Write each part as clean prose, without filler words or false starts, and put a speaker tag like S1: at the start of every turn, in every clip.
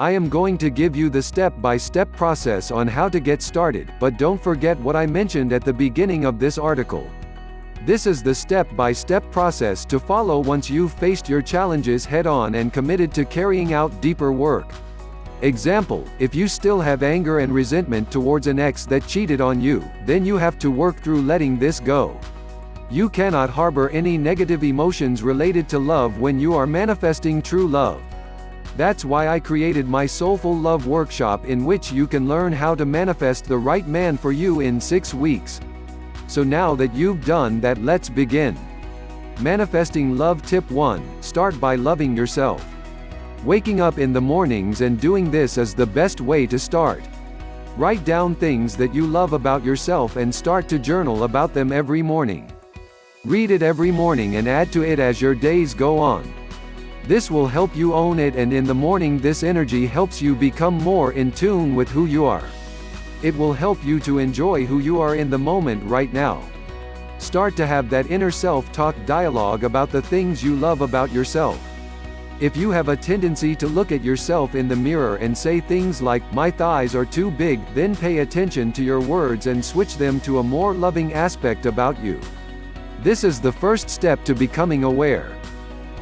S1: I am going to give you the step-by-step process on how to get started, but don't forget what I mentioned at the beginning of this article. This is the step-by-step process to follow once you've faced your challenges head-on and committed to carrying out deeper work. Example, if you still have anger and resentment towards an ex that cheated on you, then you have to work through letting this go. You cannot harbor any negative emotions related to love when you are manifesting true love. That's why I created my Soulful Love workshop, in which you can learn how to manifest the right man for you in 6 weeks. So now that you've done that, let's begin. Manifesting love. Tip 1. Start by loving yourself. Waking up in the mornings and doing this is the best way to start. Write down things that you love about yourself and start to journal about them every morning. Read it every morning and add to it as your days go on. This will help you own it, and in the morning this energy helps you become more in tune with who you are. It will help you to enjoy who you are in the moment right now. Start to have that inner self-talk dialogue about the things you love about yourself. If you have a tendency to look at yourself in the mirror and say things like, "My thighs are too big," then pay attention to your words and switch them to a more loving aspect about you. This is the first step to becoming aware.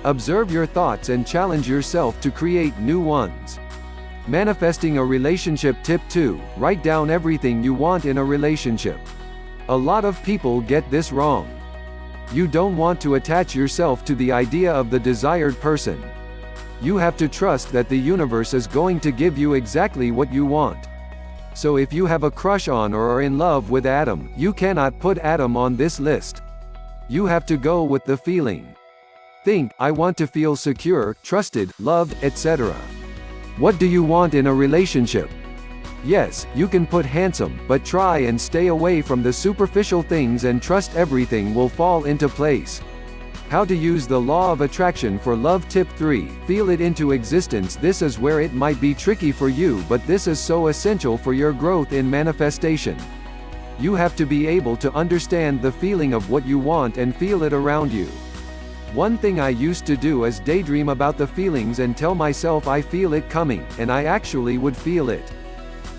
S1: Observe your thoughts and challenge yourself to create new ones. Manifesting a relationship. Tip 2. Write down everything you want in a relationship. A lot of people get this wrong. You don't want to attach yourself to the idea of the desired person. You have to trust that the universe is going to give you exactly what you want. So if you have a crush on or are in love with Adam, you cannot put Adam on this list. You have to go with the feeling. Think, "I want to feel secure, trusted, loved, etc." What do you want in a relationship? Yes, you can put handsome, but try and stay away from the superficial things and trust everything will fall into place. How to use the law of attraction for love. Tip 3. Feel it into existence. This is where it might be tricky for you, but this is so essential for your growth in manifestation. You have to be able to understand the feeling of what you want and feel it around you. One thing I used to do is daydream about the feelings and tell myself I feel it coming, and I actually would feel it.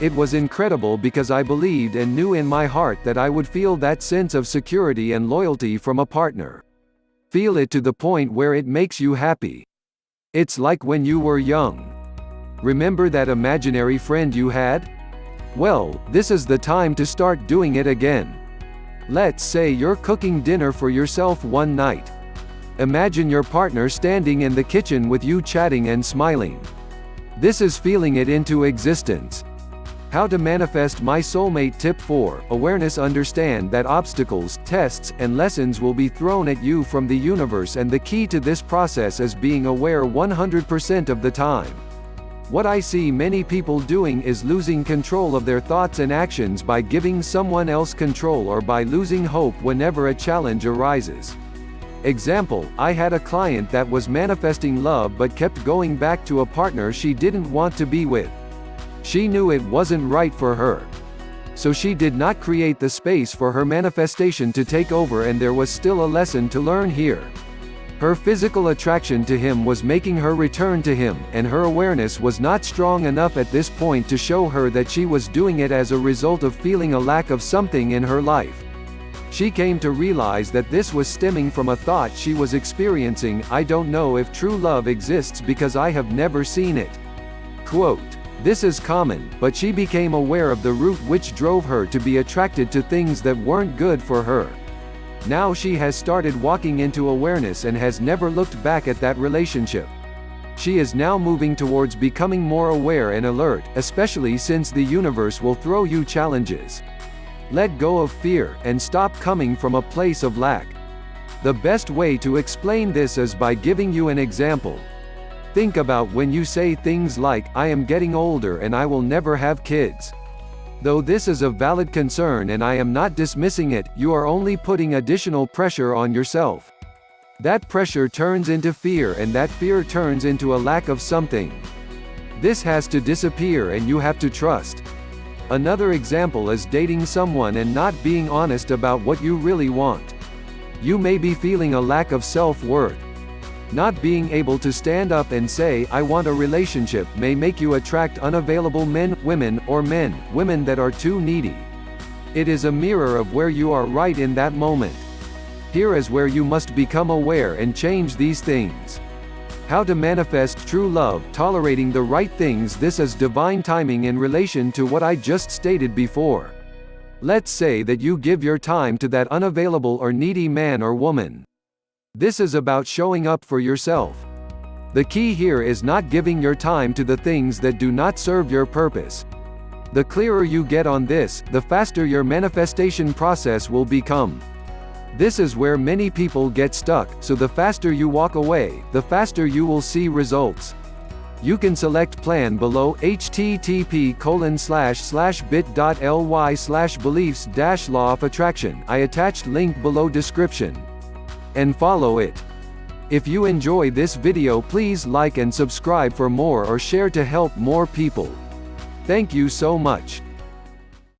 S1: It was incredible because I believed and knew in my heart that I would feel that sense of security and loyalty from a partner. Feel it to the point where it makes you happy. It's like when you were young. Remember that imaginary friend you had? Well, this is the time to start doing it again. Let's say you're cooking dinner for yourself one night. Imagine your partner standing in the kitchen with you, chatting and smiling. This is feeling it into existence. How to manifest my soulmate. Tip 4. Awareness. Understand that obstacles, tests, and lessons will be thrown at you from the universe, and the key to this process is being aware 100% of the time. What I see many people doing is losing control of their thoughts and actions by giving someone else control, or by losing hope whenever a challenge arises. Example, I had a client that was manifesting love but kept going back to a partner she didn't want to be with. She knew it wasn't right for her. So she did not create the space for her manifestation to take over, and there was still a lesson to learn here. Her physical attraction to him was making her return to him, and her awareness was not strong enough at this point to show her that she was doing it as a result of feeling a lack of something in her life. She came to realize that this was stemming from a thought she was experiencing: "I don't know if true love exists because I have never seen it." Quote. This is common, but she became aware of the root which drove her to be attracted to things that weren't good for her. Now she has started walking into awareness and has never looked back at that relationship. She is now moving towards becoming more aware and alert, especially since the universe will throw you challenges. Let go of fear, and stop coming from a place of lack. The best way to explain this is by giving you an example. Think about when you say things like, "I am getting older and I will never have kids." Though this is a valid concern and I am not dismissing it, you are only putting additional pressure on yourself. That pressure turns into fear, and that fear turns into a lack of something. This has to disappear, and you have to trust. Another example is dating someone and not being honest about what you really want. You may be feeling a lack of self-worth. Not being able to stand up and say, "I want a relationship," may make you attract unavailable men, women, or men, women that are too needy. It is a mirror of where you are right in that moment. Here is where you must become aware and change these things. How to manifest true love, tolerating the right things. This is divine timing in relation to what I just stated before. Let's say that you give your time to that unavailable or needy man or woman. This is about showing up for yourself. The key here is not giving your time to the things that do not serve your purpose. The clearer you get on this, the faster your manifestation process will become. This is where many people get stuck, so the faster you walk away, the faster you will see results. You can select plan below, http://bit.ly/beliefs-law of attraction. I attached link below description. And follow it. If you enjoy this video, please like and subscribe for more or share to help more people. Thank you so much.